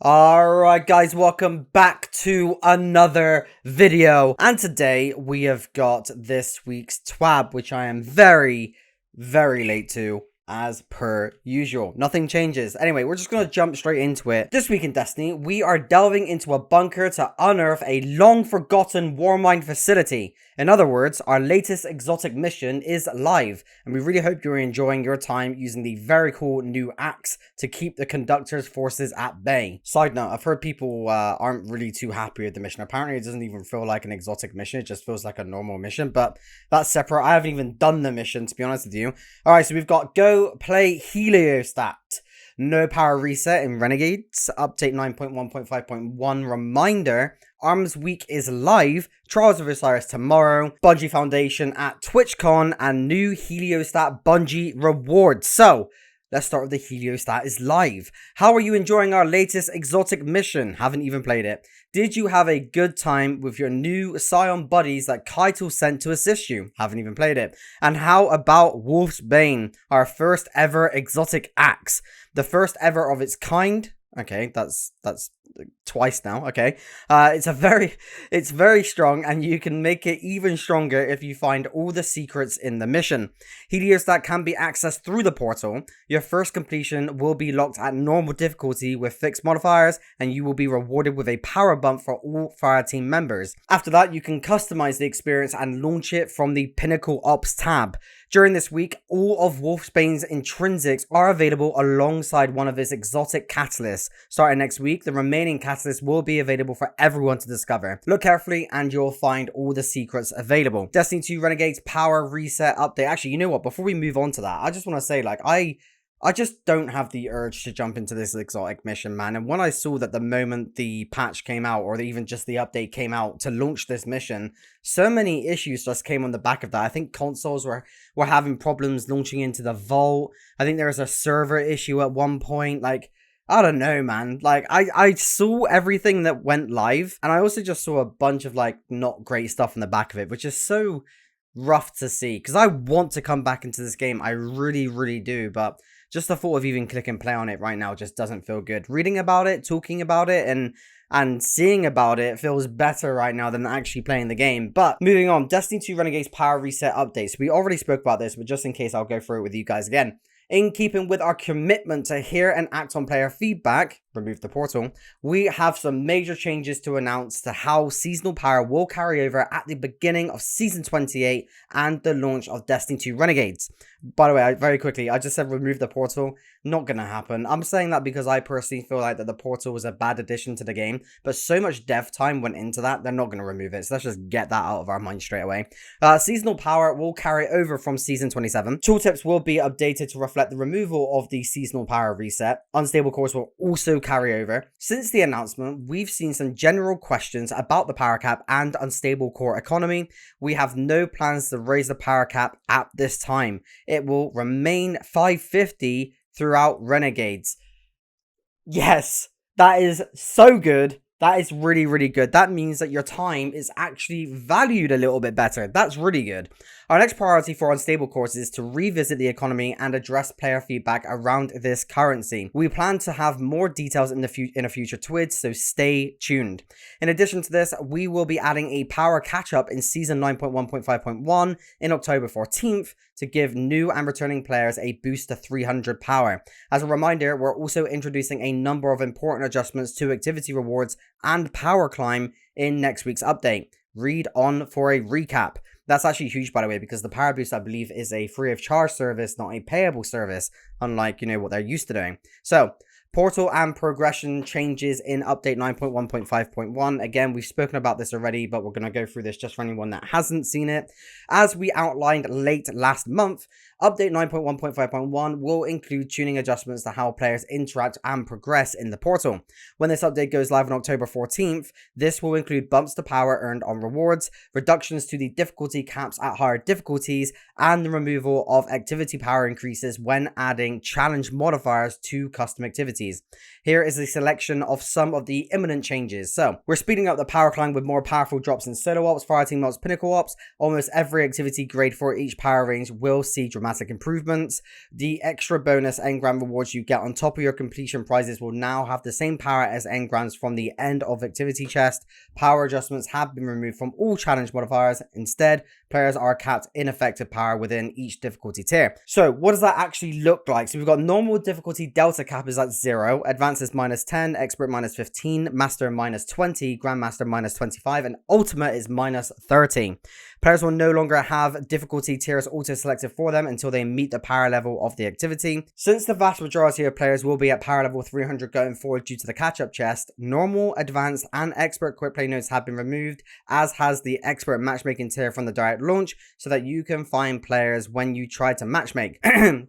Alright guys, welcome back to another video, and today we have got this week's TWAB, which I am very late to, as per usual. Nothing changes. Anyway, we're just going to jump straight into it. This week in Destiny, we are delving into a bunker to unearth a long-forgotten warmind facility. In other words, our latest exotic mission is live, and we really hope you're enjoying your time using the very cool new axe to keep the conductor's forces at bay. Side note, I've heard people aren't really too happy with the mission. Apparently, it doesn't even feel like an exotic mission. It just feels like a normal mission, but that's separate. I haven't even done the mission, to be honest with you. Alright, so we've got Go Play Heliostat. No power reset in Renegades. Update 9.1.5.1 reminder. Arms Week is live. Trials of Osiris tomorrow. Bungie Foundation at TwitchCon. And new Heliostat Bungie rewards. So, let's start with the Heliostat is live. How are you enjoying our latest exotic mission? Haven't even played it. Did you have a good time with your new Scion buddies that Keitel sent to assist you? Haven't even played it. And how about Wolf's Bane, our first ever exotic axe? The first ever of its kind. Okay, that's twice now. Okay, it's very strong, and you can make it even stronger if you find all the secrets in the mission. Heliostat can be accessed through the portal. Your first completion will be locked at normal difficulty with fixed modifiers, and you will be rewarded with a power bump for all fire team members. After that, you can customize the experience and launch it from the Pinnacle Ops tab. During this week, all of Wolfsbane's intrinsics are available alongside one of his exotic catalysts. Starting next week, the remaining catalysts will be available for everyone to discover. Look carefully and you'll find all the secrets available. Destiny 2 Renegades power reset update. Actually, you know what? Before we move on to that, I just want to say, like, I just don't have the urge to jump into this exotic mission, man. And when I saw that the moment the patch came out, or even just the update came out to launch this mission, so many issues just came on the back of that. I think consoles were having problems launching into the vault. I think there was a server issue at one point. Like, I don't know, man. Like, I saw everything that went live, and I also just saw a bunch of, like, not great stuff in the back of it, which is so rough to see. Because I want to come back into this game. I really do, but just the thought of even clicking play on it right now just doesn't feel good. Reading about it, talking about it, and seeing about it feels better right now than actually playing the game. But moving on, Destiny 2 Renegades power reset updates. We already spoke about this, but just in case, I'll go through it with you guys again. In keeping with our commitment to hear and act on player feedback, remove the portal, we have some major changes to announce to how seasonal power will carry over at the beginning of Season 28 and the launch of Destiny 2 Renegades. By the way, very quickly, I just said remove the portal. Not gonna happen. I'm saying that because I personally feel like that the portal was a bad addition to the game, but so much dev time went into that, they're not gonna remove it. So let's just get that out of our mind straight away. Seasonal power will carry over from Season 27. Tooltips will be updated to reflect the removal of the seasonal power reset. Unstable cores will also carry over. Since the announcement, we've seen some general questions about the power cap and unstable core economy. We have no plans to raise the power cap at this time. It will remain 550 throughout Renegades. Yes, that is so good. That is really good. That means that your time is actually valued a little bit better. That's really good. Our next priority for unstable cores is to revisit the economy and address player feedback around this currency. We plan to have more details in a future TWID, so stay tuned. In addition to this, we will be adding a power catch-up in Season 9.1.5.1 in October 14th to give new and returning players a boost to 300 power. As a reminder, we're also introducing a number of important adjustments to activity rewards and power climb in next week's update. Read on for a recap. That's actually huge, by the way, because the power boost, I believe, is a free of charge service, not a payable service, unlike, you know, what they're used to doing. So, portal and progression changes in update 9.1.5.1. Again, we've spoken about this already, but we're going to go through this just for anyone that hasn't seen it. As we outlined late last month, update 9.1.5.1 will include tuning adjustments to how players interact and progress in the portal. When this update goes live on October 14th, this will include bumps to power earned on rewards, reductions to the difficulty caps at higher difficulties, and the removal of activity power increases when adding challenge modifiers to custom activities. Here is a selection of some of the imminent changes. So, we're speeding up the power climb with more powerful drops in solo ops, fireteam ops, pinnacle ops. Almost every activity grade for each power range will see dramatic dramatic improvements. The extra bonus engram rewards you get on top of your completion prizes will now have the same power as engrams from the end of activity chest. Power adjustments have been removed from all challenge modifiers. Instead, players are capped in effective power within each difficulty tier. So what does that actually look like? So we've got normal difficulty delta cap is at 0, advanced is -10, expert -15, master -20, grandmaster -25, and ultimate is -30. Players will no longer have difficulty tiers auto-selected for them until they meet the power level of the activity. Since the vast majority of players will be at power level 300 going forward due to the catch-up chest, normal, advanced, and expert quick play nodes have been removed, as has the expert matchmaking tier from the direct launch, so that you can find players when you try to matchmake.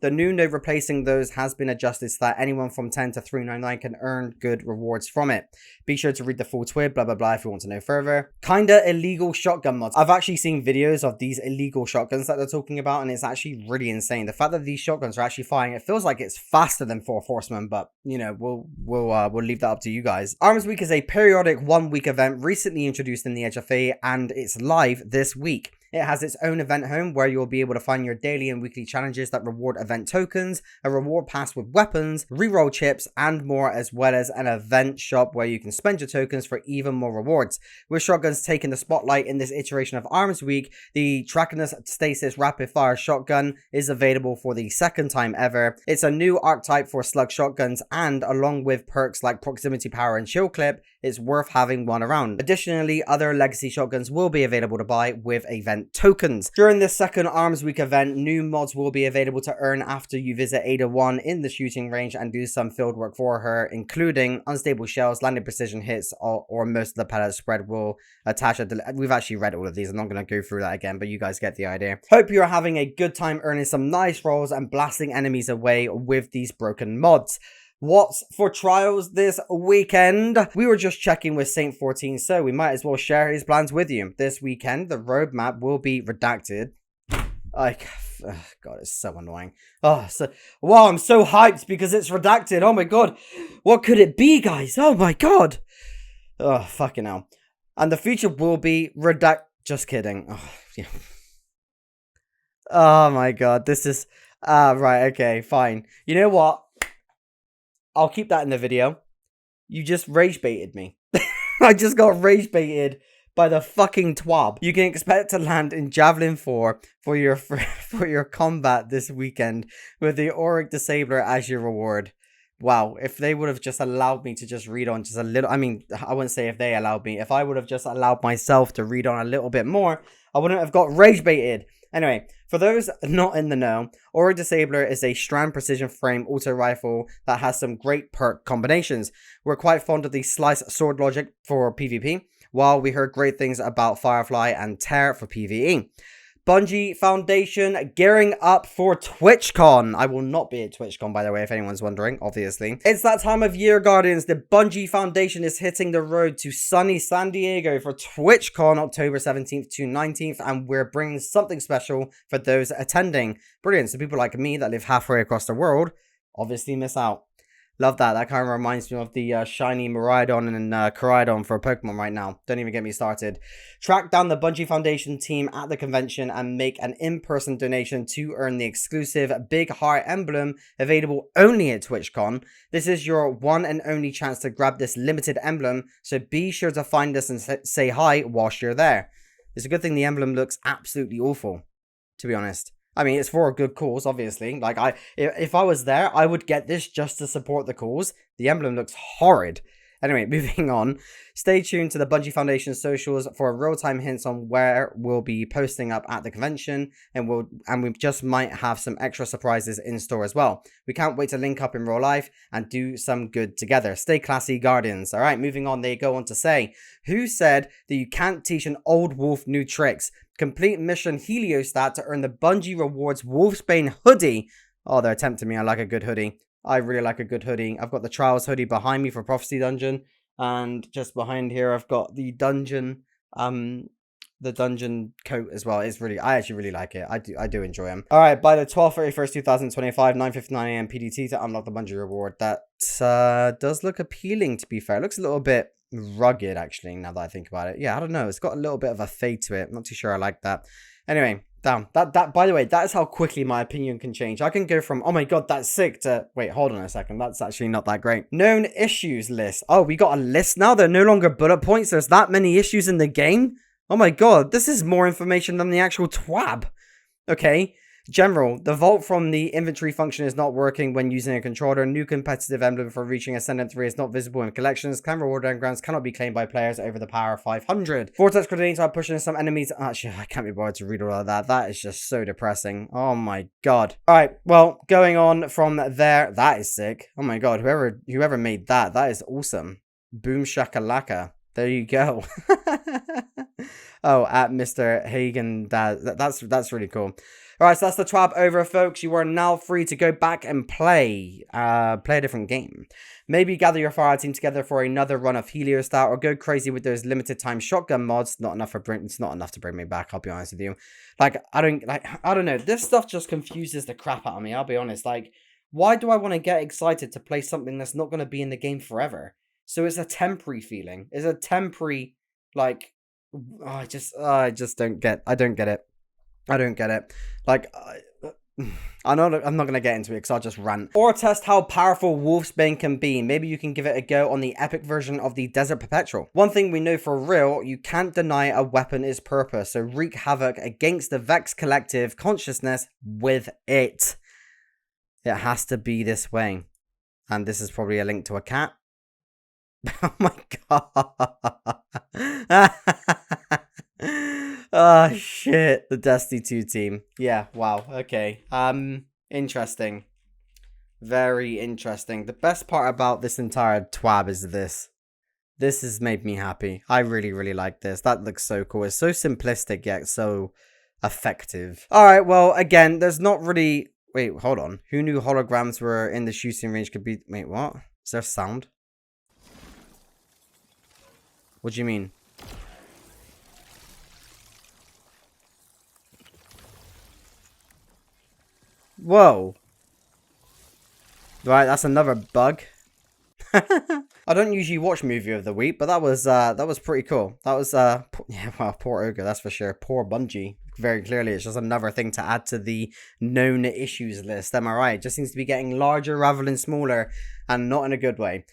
The new node replacing those has been adjusted so that anyone from 10 to 399 can earn good rewards from it. Be sure to read the full twib, blah blah blah, if you want to know further. Kinda illegal shotgun mods. I've actually seen videos of these illegal shotguns that they're talking about, and it's actually really insane. The fact that these shotguns are actually firing, it feels like it's faster than 4 Horsemen, but you know, we'll leave that up to you guys. Arms Week is a periodic 1-week event recently introduced in the HFA, and it's live this week. It has its own event home where you'll be able to find your daily and weekly challenges that reward event tokens, a reward pass with weapons, reroll chips, and more, as well as an event shop where you can spend your tokens for even more rewards. With shotguns taking the spotlight in this iteration of Arms Week, the Trakinus Stasis Rapid Fire Shotgun is available for the second time ever. It's a new archetype for slug shotguns, and along with perks like proximity power and shield clip, it's worth having one around. Additionally, other legacy shotguns will be available to buy with event tokens. During this second Arms Week event, new mods will be available to earn after you visit Ada 1 in the shooting range and do some field work for her, including unstable shells, landing precision hits, or most of the pellet spread will attach we've actually read all of these. I'm not going to go through that again, but you guys get the idea. Hope you're having a good time earning some nice rolls and blasting enemies away with these broken mods. What's for trials this weekend? We were just checking with Saint 14, so we might as well share his plans with you. This weekend, the roadmap will be redacted. God, it's so annoying. Wow, I'm so hyped because it's redacted. Oh my god, what could it be, guys? Oh my god. Oh, fucking hell. And the future will be just kidding. Oh, yeah. Oh my god, this is... right, okay, fine. You know what? I'll keep that in the video. You just rage baited me. I just got rage baited by the fucking twab. You can expect to land in Javelin 4 for your combat this weekend with the Auric Disabler as your reward. Wow, if they would have just allowed me to just read on just a little... I mean, I wouldn't say if they allowed me. If I would have just allowed myself to read on a little bit more, I wouldn't have got rage baited. Anyway, for those not in the know, Auric Disabler is a strand precision frame auto rifle that has some great perk combinations. We're quite fond of the slice sword logic for PvP, while we heard great things about Firefly and Tear for PvE. Bungie Foundation gearing up for TwitchCon. I will not be at TwitchCon, by the way, if anyone's wondering, obviously. It's that time of year, Guardians. The Bungie Foundation is hitting the road to sunny San Diego for TwitchCon October 17th to 19th, and we're bringing something special for those attending. Brilliant. So people like me that live halfway across the world obviously miss out. Love that. That kind of reminds me of the shiny Miraidon and Koraidon for Pokemon right now. Don't even get me started. Track down the Bungie Foundation team at the convention and make an in-person donation to earn the exclusive Big Heart emblem available only at TwitchCon. This is your one and only chance to grab this limited emblem, so be sure to find us and say hi whilst you're there. It's a good thing the emblem looks absolutely awful, to be honest. I mean, it's for a good cause, obviously. Like, if I was there, I would get this just to support the cause. The emblem looks horrid. Anyway, moving on. Stay tuned to the Bungie Foundation socials for real-time hints on where we'll be posting up at the convention, and we just might have some extra surprises in store as well. We can't wait to link up in real life and do some good together. Stay classy, Guardians. All right, moving on. They go on to say, who said that you can't teach an old wolf new tricks? Complete mission Heliostat to earn the Bungie Rewards Wolfsbane hoodie. Oh, they're tempting me. I like a good hoodie. I really like a good hoodie. I've got the Trials hoodie behind me for Prophecy Dungeon. And just behind here, I've got the dungeon coat as well. I actually really like it. I do enjoy them. All right, by the 12th, 31st, 2025, 9:59 AM PDT to unlock the Bungie reward. That does look appealing, to be fair. It looks a little bit rugged, actually, now that I think about it. Yeah, I don't know. It's got a little bit of a fade to it. I'm not too sure I like that. Anyway, Damn. That, by the way, that is how quickly my opinion can change. I can go from, oh my god, that's sick, to, wait, hold on a second. That's actually not that great. Known issues list. Oh, we got a list now? They're no longer bullet points. There's that many issues in the game? Oh my god, this is more information than the actual TWAB. Okay. General, the vault from the inventory function is not working when using a controller. New competitive emblem for reaching Ascendant 3 is not visible in collections. Clan reward engrams cannot be claimed by players over the power of 500. Vortex grenades are pushing some enemies. Actually, I can't be bothered to read all of that. That is just so depressing. Oh my god. Alright, well, going on from there. That is sick. Oh my god, whoever made that, that is awesome. Boom shakalaka. There you go. Oh, at Mr. Hagen, that's really cool. Alright, so that's the TWAB over, folks. You are now free to go back and play a different game. Maybe gather your fire team together for another run of Heliostat, or go crazy with those limited time shotgun mods. It's not enough to bring me back, I'll be honest with you. Like, I don't know. This stuff just confuses the crap out of me, I'll be honest. Like, why do I want to get excited to play something that's not going to be in the game forever? So it's a temporary feeling. It's a temporary, like, I just don't get it. I don't get it. Like, I'm not going to get into it because I'll just rant. Or test how powerful Wolfsbane can be. Maybe you can give it a go on the epic version of the Desert Perpetual. One thing we know for real, you can't deny a weapon its purpose. So wreak havoc against the Vex collective consciousness with it. It has to be this way. And this is probably a link to a cat. Oh my god. Oh shit, the Destiny 2 team. Yeah, wow, okay. Interesting. Very interesting. The best part about this entire TWAB is this. This has made me happy. I really, really like this. That looks so cool. It's so simplistic yet so effective. Alright, well, again, there's not really... Wait, hold on. Who knew holograms were in the shooting range could be... Wait, what? Is there sound? What do you mean? Whoa. Right, that's another bug. I don't usually watch Movie of the Week, but that was pretty cool. That was yeah, well, poor Ogre, that's for sure. Poor Bungie. Very clearly, it's just another thing to add to the known issues list. Am I right? It just seems to be getting larger rather than smaller, and not in a good way.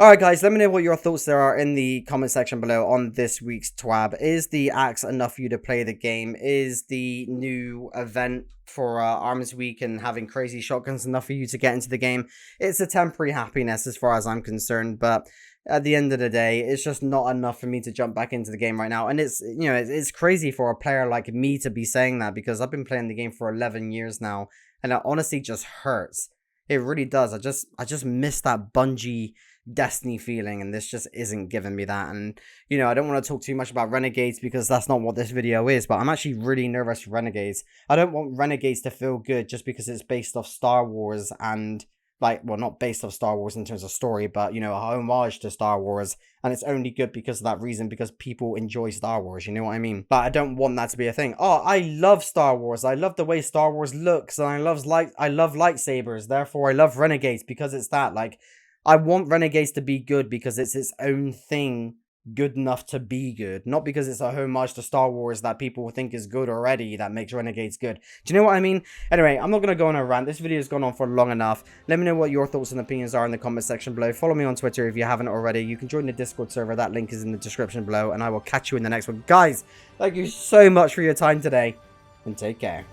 Alright guys, let me know what your thoughts there are in the comment section below on this week's TWAB. Is the axe enough for you to play the game? Is the new event for Arms Week and having crazy shotguns enough for you to get into the game? It's a temporary happiness as far as I'm concerned, but at the end of the day, it's just not enough for me to jump back into the game right now. And it's, you know, it's crazy for a player like me to be saying that, because I've been playing the game for 11 years now, and it honestly just hurts. It really does. I just miss that Bungie Destiny feeling, and this just isn't giving me that. And you know, I don't want to talk too much about Renegades because that's not what this video is, but I'm actually really nervous for Renegades. I don't want Renegades to feel good just because it's based off Star Wars, and like, well, not based off Star Wars in terms of story, but you know, a homage to Star Wars, and it's only good because of that reason, because people enjoy Star Wars, you know what I mean? But I don't want that to be a thing. Oh, I love Star Wars. I love the way Star Wars looks, and I love lightsabers, therefore I love Renegades because it's that. Like, I want Renegades to be good because it's its own thing, good enough to be good. Not because it's a homage to Star Wars that people think is good already that makes Renegades good. Do you know what I mean? Anyway, I'm not going to go on a rant. This video has gone on for long enough. Let me know what your thoughts and opinions are in the comment section below. Follow me on Twitter if you haven't already. You can join the Discord server. That link is in the description below. And I will catch you in the next one. Guys, thank you so much for your time today. And take care.